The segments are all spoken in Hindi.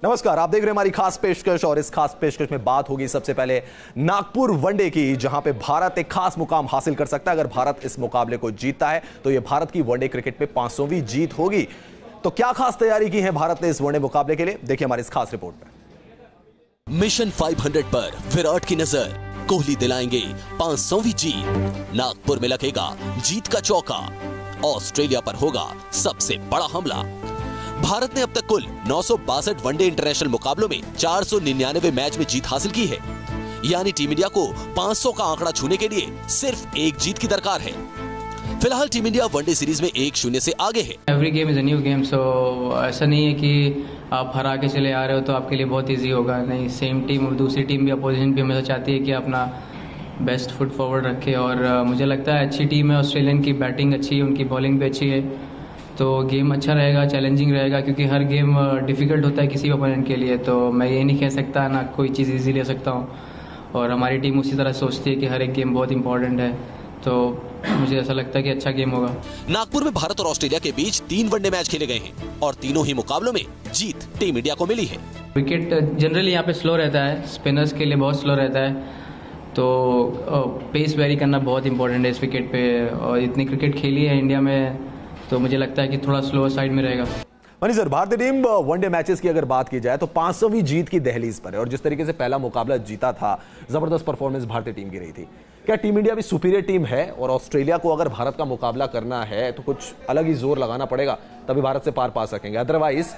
नमस्कार, आप देख रहे हैं हमारी खास पेशकश और इस खास पेशकश में बात होगी सबसे पहले नागपुर वनडे की, जहां पे भारत एक खास मुकाम हासिल कर सकता है। अगर भारत इस मुकाबले को जीतता है तो यह भारत की वनडे क्रिकेट में 500वीं जीत होगी। तो क्या खास तैयारी की है भारत ने इस वनडे मुकाबले के लिए, देखिए हमारी इस खास रिपोर्ट में। मिशन 500 पर विराट की नजर, कोहली दिलाएंगे 500वीं जीत। नागपुर में लगेगा जीत का चौका। ऑस्ट्रेलिया पर होगा सबसे बड़ा हमला। भारत ने अब तक कुल 962 वनडे इंटरनेशनल मुकाबलों में 499 मैच में जीत हासिल की है, यानी टीम इंडिया को 500 का आंकड़ा छूने के लिए सिर्फ एक जीत की दरकार है। फिलहाल टीम इंडिया वनडे सीरीज में 1-0 से आगे है। Every game is a new game, so ऐसा नहीं है कि आप हरा के चले आ रहे हो तो आपके लिए बहुत ईजी होगा। नहीं, सेम टीम, दूसरी टीम भी, अपोजिशन भी हमेशा चाहती है कि अपना बेस्ट फुट फॉरवर्ड रखे। और मुझे लगता है अच्छी टीम है ऑस्ट्रेलियन की, बैटिंग अच्छी है, उनकी बॉलिंग भी अच्छी है, तो गेम अच्छा रहेगा, चैलेंजिंग रहेगा, क्योंकि हर गेम डिफिकल्ट होता है किसी ओपोनेंट के लिए। तो मैं ये नहीं कह सकता ना कोई चीज़ इजी ले सकता हूँ, और हमारी टीम उसी तरह सोचती है कि हर एक गेम बहुत इंपॉर्टेंट है। तो मुझे ऐसा लगता है कि अच्छा गेम होगा। नागपुर में भारत और ऑस्ट्रेलिया के बीच 3 वनडे मैच खेले गए हैं और तीनों ही मुकाबलों में जीत टीम इंडिया को मिली है। विकेट जनरली यहाँ पे स्लो रहता है, स्पिनर्स के लिए बहुत स्लो रहता है, तो पेस वेरी करना बहुत इंपॉर्टेंट है इस विकेट पे। और इतनी क्रिकेट खेली है इंडिया में, तो मुझे लगता है कि थोड़ा स्लो साइड में रहेगा। मनी सर, भारतीय टीम वनडे मैचेस की अगर बात की जाए तो 500वीं जीत की दहलीज पर है, और जिस तरीके से पहला मुकाबला जीता था, जबरदस्त परफॉर्मेंस भारतीय टीम की रही थी। क्या टीम इंडिया भी सुपीरियर टीम है, और ऑस्ट्रेलिया को अगर भारत का मुकाबला करना है तो कुछ अलग ही जोर लगाना पड़ेगा, तभी भारत से पार पा सकेंगे, अदरवाइज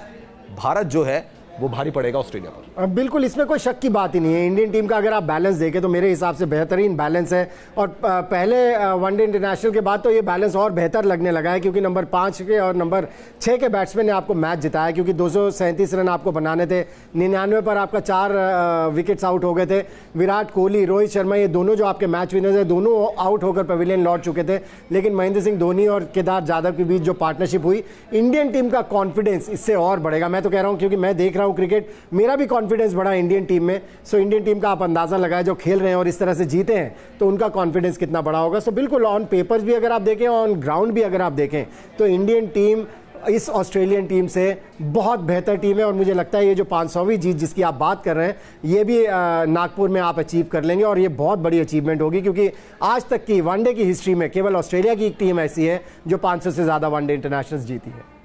भारत जो है वो भारी पड़ेगा ऑस्ट्रेलिया पर? बिल्कुल, इसमें कोई शक की बात ही नहीं है। इंडियन टीम का अगर आप बैलेंस देखें तो मेरे हिसाब से बेहतरीन बैलेंस है, और पहले वनडे इंटरनेशनल के बाद तो ये बैलेंस और बेहतर लगने लगा है, क्योंकि नंबर 5 के और नंबर 6 के बैट्समैन ने आपको मैच जिताया, क्योंकि 237 रन आपको बनाने थे। 99 पर आपका 4 विकेट्स आउट हो गए थे। विराट कोहली, रोहित शर्मा, ये दोनों जो आपके मैच विनर्स हैं, दोनों आउट होकर पवेलियन लौट चुके थे। लेकिन महेंद्र सिंह धोनी और केदार जाधव के बीच जो पार्टनरशिप हुई, इंडियन टीम का कॉन्फिडेंस इससे और बढ़ेगा। मैं तो कह रहा हूँ, क्योंकि मैं देख रहा हूँ क्रिकेट, मेरा भी कॉन्फिडेंस बढ़ा इंडियन टीम में। सो इंडियन टीम का आप अंदाजा लगाए, जो खेल रहे हैं और इस तरह से जीते हैं, तो उनका कॉन्फिडेंस कितना बड़ा होगा। सो बिल्कुल, ऑन पेपर्स भी अगर आप देखें, ऑन ग्राउंड भी अगर आप देखें, तो इंडियन टीम इस ऑस्ट्रेलियन टीम से बहुत बेहतर टीम है। और मुझे लगता है ये जो 500वीं जीत जिसकी आप बात कर रहे हैं, ये भी नागपुर में आप अचीव कर लेंगे, और ये बहुत बड़ी अचीवमेंट होगी, क्योंकि आज तक की वनडे की हिस्ट्री में केवल ऑस्ट्रेलिया की एक टीम ऐसी है जो 500 से ज्यादा वनडे इंटरनेशनल जीती है।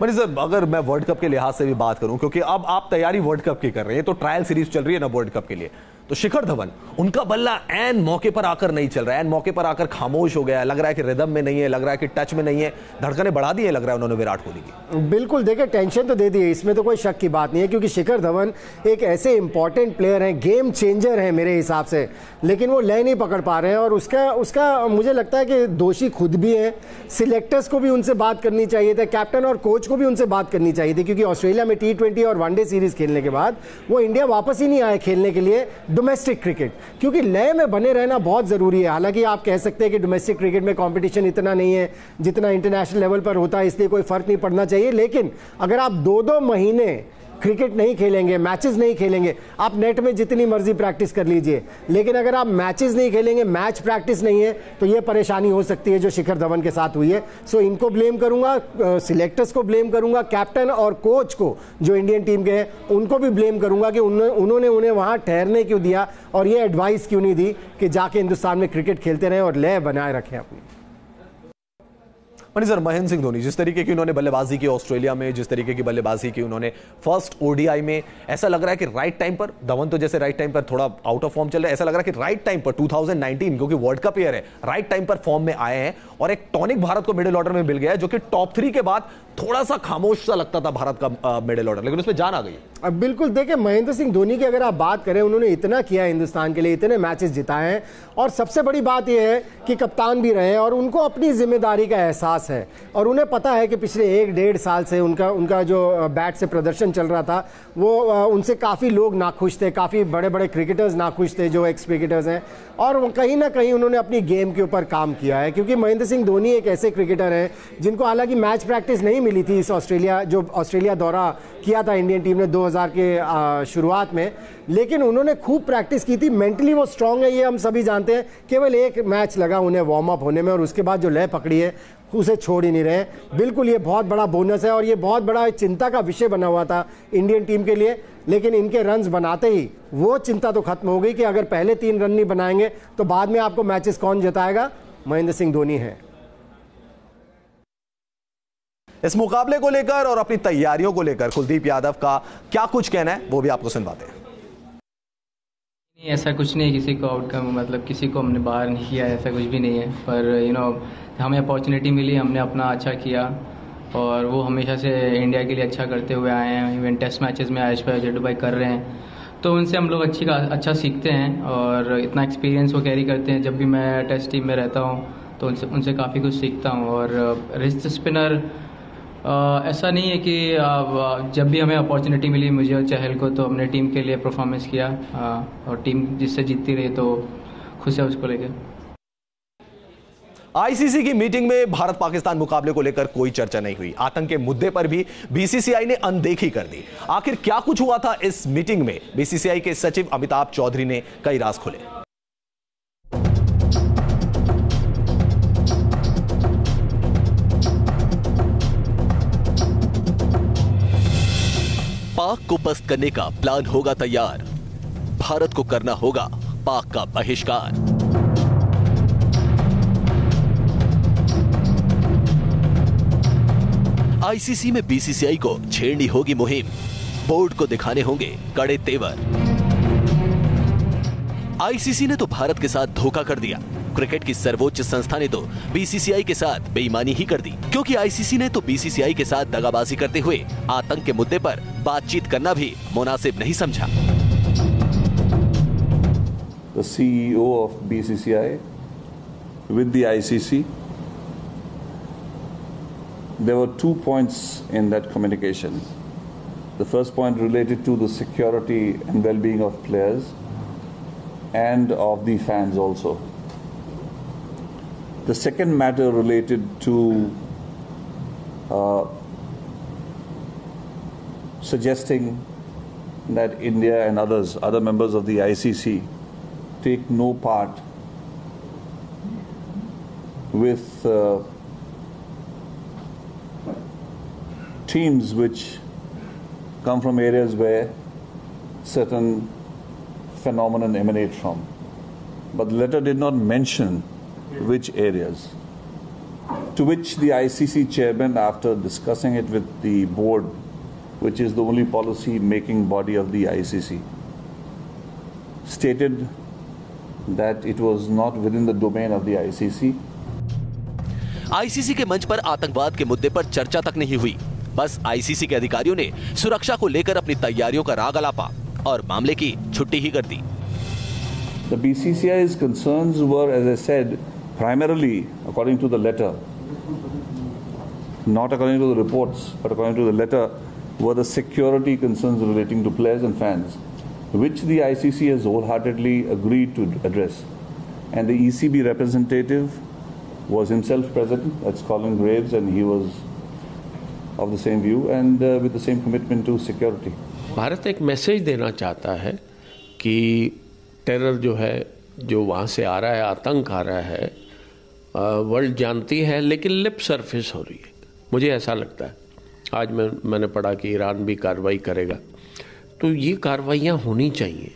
मनी सर, अगर मैं वर्ल्ड कप के लिहाज से भी बात करूं, क्योंकि अब आप तैयारी वर्ल्ड कप की कर रहे हैं, तो ट्रायल सीरीज चल रही है ना वर्ल्ड कप के लिए, तो शिखर धवन, उनका बल्ला एन मौके पर आकर नहीं चल रहा है, एन मौके पर आकर खामोश हो गया, लग रहा है कि रिदम में नहीं है, लग रहा है कि टच में नहीं है, धड़कनें बढ़ा दी है लग रहा है उन्होंने विराट कोहली की। बिल्कुल, देखिए टेंशन तो दे दी है, इसमें तो कोई शक की बात नहीं है, क्योंकि शिखर धवन एक ऐसे इंपॉर्टेंट प्लेयर हैं, गेम चेंजर हैं मेरे हिसाब से, लेकिन वो लय नहीं पकड़ पा रहे हैं। और उसका मुझे लगता है कि दोषी खुद भी है। सिलेक्टर्स को भी उनसे बात करनी चाहिए थी, कैप्टन और कोच को भी उनसे बात करनी चाहिए थी, क्योंकि ऑस्ट्रेलिया में T20 और वनडे सीरीज खेलने के बाद वो इंडिया वापस ही नहीं आए खेलने के लिए डोमेस्टिक क्रिकेट, क्योंकि लय में बने रहना बहुत जरूरी है। हालांकि आप कह सकते हैं कि डोमेस्टिक क्रिकेट में कंपटीशन इतना नहीं है जितना इंटरनेशनल लेवल पर होता है, इसलिए कोई फर्क नहीं पड़ना चाहिए। लेकिन अगर आप 2-2 महीने क्रिकेट नहीं खेलेंगे, मैचेस नहीं खेलेंगे, आप नेट में जितनी मर्जी प्रैक्टिस कर लीजिए, लेकिन अगर आप मैचेस नहीं खेलेंगे, मैच प्रैक्टिस नहीं है, तो ये परेशानी हो सकती है जो शिखर धवन के साथ हुई है। सो इनको ब्लेम करूंगा, सिलेक्टर्स को ब्लेम करूंगा, कैप्टन और कोच को जो इंडियन टीम के हैं उनको भी ब्लेम करूंगा कि उन्होंने उन्हें वहां ठहरने क्यों दिया, और ये एडवाइस क्यों नहीं दी कि जाके हिंदुस्तान में क्रिकेट खेलते रहें और लय बनाए रखें अपनी। मनी सर, महेंद्र सिंह धोनी जिस तरीके की उन्होंने बल्लेबाजी की ऑस्ट्रेलिया में, जिस तरीके की बल्लेबाजी की उन्होंने फर्स्ट ODI में, ऐसा लग रहा है कि राइट टाइम पर, धवन तो जैसे राइट टाइम पर थोड़ा आउट ऑफ फॉर्म चल रहा है, ऐसा लग रहा है कि राइट टाइम पर 2019, क्योंकि वर्ल्ड कप ईयर है, राइट टाइम पर फॉर्म में आए हैं, और एक टॉनिक भारत को मिडिल ऑर्डर में मिल गया है, जो कि टॉप 3 के बाद थोड़ा सा खामोश सा लगता था भारत का मिडिल ऑर्डर, लेकिन उसमें जान आ गई। अब बिल्कुल, देखिए महेंद्र सिंह धोनी की अगर आप बात करें, उन्होंने इतना किया हिंदुस्तान के लिए, इतने मैचेस जिताए हैं, और सबसे बड़ी बात यह है कि कप्तान भी रहे हैं, और उनको अपनी जिम्मेदारी का एहसास है, और उन्हें पता है कि पिछले 1-1.5 साल से उनका जो बैट से प्रदर्शन चल रहा था, वो उनसे काफ़ी लोग नाखुश थे, काफ़ी बड़े बड़े क्रिकेटर्स नाखुश थे जो एक्स क्रिकेटर्स हैं, और कहीं ना कहीं उन्होंने अपनी गेम के ऊपर काम किया है। क्योंकि महेंद्र सिंह धोनी एक ऐसे क्रिकेटर हैं जिनको हालांकि मैच प्रैक्टिस नहीं मिली थी इस ऑस्ट्रेलिया दौरा किया था इंडियन टीम ने 2000 के शुरुआत में, लेकिन उन्होंने खूब प्रैक्टिस की थी। मेंटली वो स्ट्रांग है, ये हम सभी जानते हैं। केवल एक मैच लगा उन्हें वार्म अप होने में, और उसके बाद जो लय पकड़ी है उसे छोड़ ही नहीं रहे। बिल्कुल ये बहुत बड़ा बोनस है और ये बहुत बड़ा चिंता का विषय बना हुआ था इंडियन टीम के लिए, लेकिन इनके रन्स बनाते ही वो चिंता तो खत्म हो गई कि अगर पहले 3 रन नहीं बनाएंगे तो बाद में आपको मैचेस कौन जिताएगा? महेंद्र सिंह धोनी है। इस मुकाबले को लेकर और अपनी तैयारियों को लेकर कुलदीप यादव का क्या कुछ कहना है वो भी आपको सुनवाते हैं। ऐसा कुछ नहीं है, किसी को आउटकम मतलब किसी को हमने बाहर नहीं किया, ऐसा कुछ भी नहीं है। पर हमें अपॉर्चुनिटी मिली, हमने अपना अच्छा किया और वो हमेशा से इंडिया के लिए अच्छा करते हुए आए हैं। इवन टेस्ट मैचेस में आयुष भाई, जड्डू भाई कर रहे हैं, तो उनसे हम लोग अच्छा सीखते हैं और इतना एक्सपीरियंस वो कैरी करते हैं। जब भी मैं टेस्ट टीम में रहता हूँ तो उनसे काफ़ी कुछ सीखता हूँ। और रिस्ट स्पिनर ऐसा नहीं है कि जब भी हमें अपॉर्चुनिटी मिली मुझे और चहल को, तो हमने टीम के लिए परफॉर्मेंस किया और टीम जिससे जीतती रही तो खुश है उसको लेकर। आईसीसी की मीटिंग में भारत पाकिस्तान मुकाबले को लेकर कोई चर्चा नहीं हुई। आतंक के मुद्दे पर भी बीसीसीआई ने अनदेखी कर दी। आखिर क्या कुछ हुआ था इस मीटिंग में? बीसीसीआई के सचिव अमिताभ चौधरी ने कई राज खोले। पाक को पस्त करने का प्लान होगा तैयार। भारत को करना होगा पाक का बहिष्कार। आईसीसी में बीसीसीआई को छेड़नी होगी मुहिम। बोर्ड को दिखाने होंगे कड़े तेवर। आईसीसी ने तो भारत के साथ धोखा कर दिया। क्रिकेट की सर्वोच्च संस्था ने तो बीसीसीआई के साथ बेईमानी ही कर दी, क्योंकि आईसीसी ने तो बीसीसीआई के साथ दगाबाजी करते हुए आतंक के मुद्दे पर बातचीत करना भी मुनासिब नहीं समझा। The CEO of BCCI with the ICC, there were 2 points in that communication. The first point related to the security and well-being of players and of the fans also. The second matter related to suggesting that India and other members of the ICC take no part with teams which come from areas where certain phenomenon emanate from. But the letter did not mention which areas. To which the ICC chairman, after discussing it with the board, which is the only policy making body of the ICC, stated that it was not within the domain of the ICC. ICC के मंच पर आतंकवाद के मुद्दे पर चर्चा तक नहीं हुई। बस आईसीसी के अधिकारियों ने सुरक्षा को लेकर अपनी तैयारियों का राग अलापा और मामले की छुट्टी ही कर दी। The BCCI's concerns were, as I said, primarily, according to the letter, not according to the reports, but according to the letter, were the security concerns relating to players and fans, which the ICC has wholeheartedly agreed to address. And the ECB representative was himself present, that's Colin Graves, and he was of the same view and with the same commitment to security. Bharat एक मैसेज देना चाहता है कि टेरर जो है, जो वहाँ से आ रहा है, आतंक आ रहा है, वर्ल्ड जानती है, लेकिन लिप सरफेस हो रही है। मुझे ऐसा लगता है। आज मैंने पढ़ा कि ईरान भी कार्रवाई करेगा, तो ये कार्रवाइयाँ होनी चाहिए।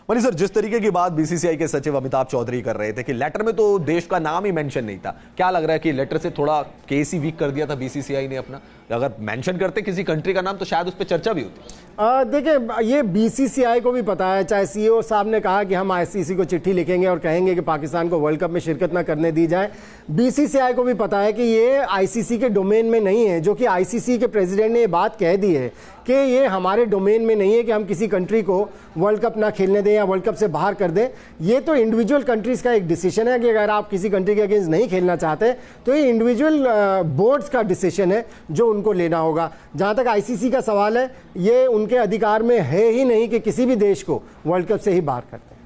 मनी सर, जिस तरीके की बात बीसीसीआई के सचिव अमिताभ चौधरी कर रहे थे कि लेटर में तो देश का नाम ही मेंशन नहीं था, क्या लग रहा है कि लेटर से थोड़ा केस ही वीक कर दिया था बीसीसीआई ने अपना? अगर मेंशन करते किसी कंट्री का नाम तो शायद उस पर चर्चा भी होती। देखिए, ये बीसीसीआई को भी पता है, चाहे सीईओ साहब ने कहा कि हम आईसीसी को चिट्ठी लिखेंगे और कहेंगे कि पाकिस्तान को वर्ल्ड कप में शिरकत ना करने दी जाए। बीसीसीआई को भी पता है कि ये आईसीसी के डोमेन में नहीं है, जो कि आईसीसी के प्रेसिडेंट ने ये बात कह दी है कि ये हमारे डोमेन में नहीं है कि हम किसी कंट्री को वर्ल्ड कप ना खेलने दें या वर्ल्ड कप से बाहर कर दें। ये तो इंडिविजुअल कंट्रीज का एक डिसीजन है कि अगर आप किसी कंट्री के अगेंस्ट नहीं खेलना चाहते तो ये इंडिविजुअल बोर्ड्स का डिसीजन है जो उनको लेना होगा। जहां तक आईसीसी का सवाल है, ये उनके अधिकार में है ही नहीं कि किसी भी देश को वर्ल्ड कप से ही बाहर करते हैं।